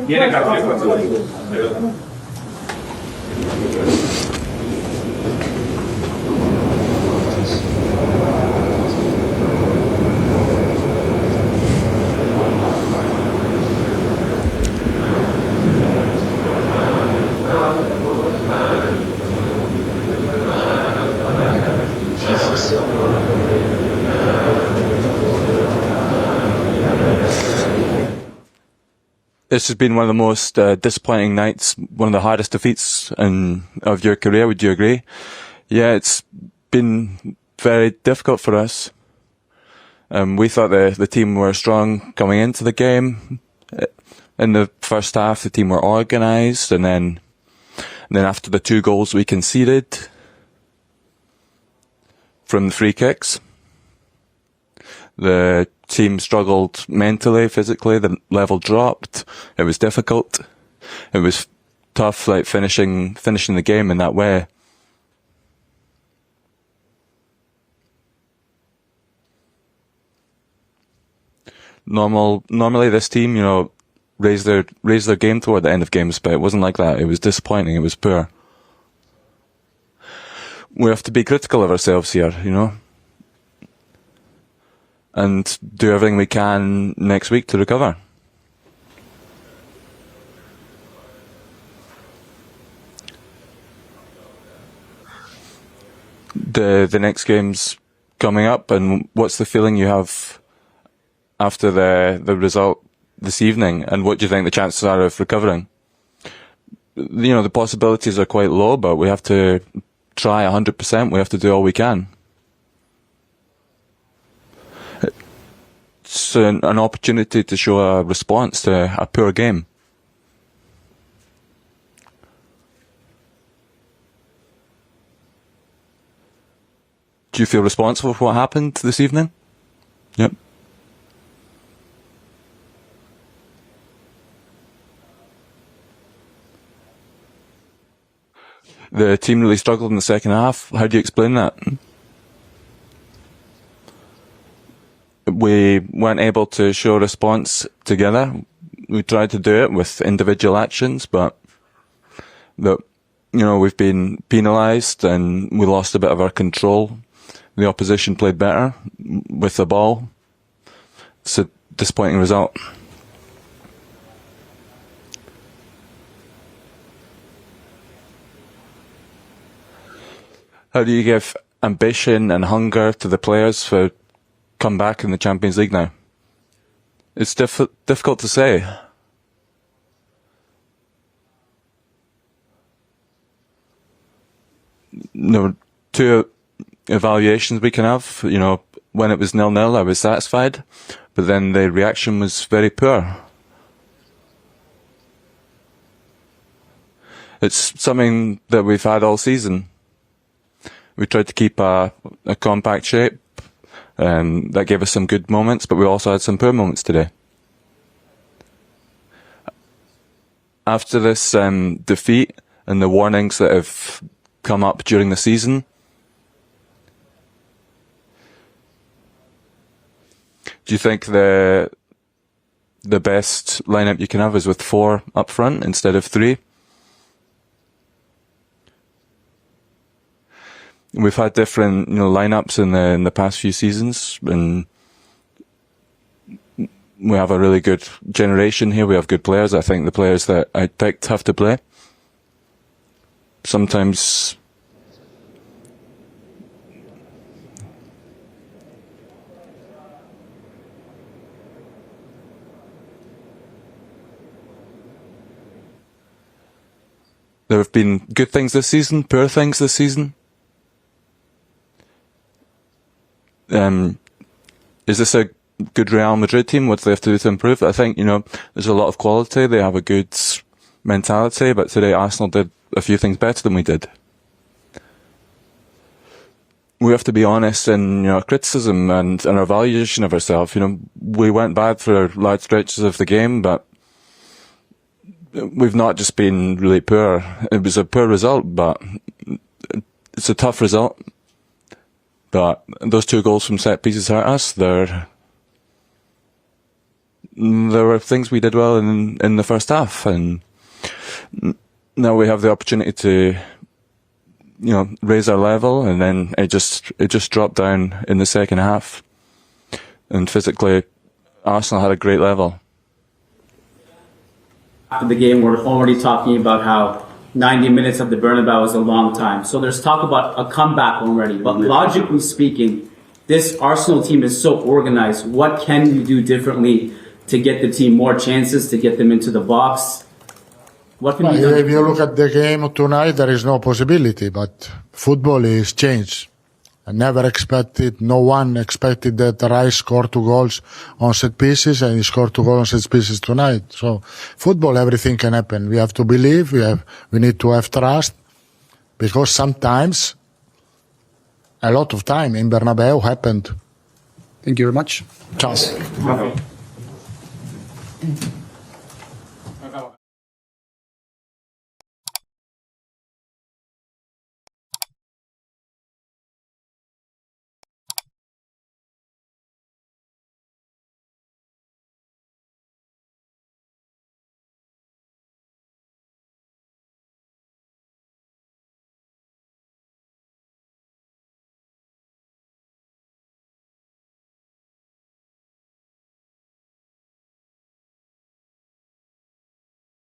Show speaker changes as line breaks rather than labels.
Tiene Carlo.
This has been one of the most disappointing nights, one of the hardest defeats of your career. Would you agree? Yeah, it's been very difficult for us. We thought the team were strong coming into the game. In the first half, the team were organised, and then after the 2 goals we conceded from the free kicks, the team struggled mentally, physically. The level dropped. It was difficult. It was tough, like finishing the game in that way. Normally this team, raise their game toward the end of games, but it wasn't like that. It was disappointing. It was poor. We have to be critical of ourselves here, and do everything we can next week to recover. The next game's coming up, and what's the feeling you have after the result this evening, and what do you think the chances are of recovering? The possibilities are quite low, but we have to try 100%. We have to do all we can. It's an opportunity to show a response to a poor game. Do you feel responsible for what happened this evening? Yep. The team really struggled in the second half. How do you explain that? We weren't able to show a response together. We tried to do it with individual actions, but we've been penalised and we lost a bit of our control. The opposition played better with the ball. It's a disappointing result. How do you give ambition and hunger to the players for come back in the Champions League now? It's difficult to say. There were 2 evaluations we can have. When it was 0-0, I was satisfied, but then the reaction was very poor. It's something that we've had all season. We tried to keep a compact shape. That gave us some good moments, but we also had some poor moments today. After this defeat and the warnings that have come up during the season, do you think the best lineup you can have is with 4 up front instead of 3? We've had different, lineups in the past few seasons, and we have a really good generation here. We have good players. I think the players that I picked have to play. Sometimes there have been good things this season, poor things this season. Is this a good Real Madrid team? What do they have to do to improve? I think, there's a lot of quality. They have a good mentality, but today Arsenal did a few things better than we did. We have to be honest in our criticism and our evaluation of ourselves. We went bad for large stretches of the game, but we've not just been really poor. It was a poor result, but it's a tough result. But those 2 goals from set pieces hurt us. there were things we did well in the first half, and now we have the opportunity to, raise our level, and then it just dropped down in the second half. And physically, Arsenal had a great level.
After the game, we're already talking about how 90 minutes of the Bernabeu was a long time. So there's talk about a comeback already. But logically speaking, this Arsenal team is so organized. What can you do differently to get the team more chances, to get them into the box? What can you do?
If you look at the game tonight, there is no possibility. But football is changed. I never expected, no one expected that Rice scored 2 goals on set pieces, and he scored 2 goals on set pieces tonight. So football, everything can happen. We have to believe, we need to have trust, because sometimes, a lot of time in Bernabeu happened.
Thank you very much.
Chance.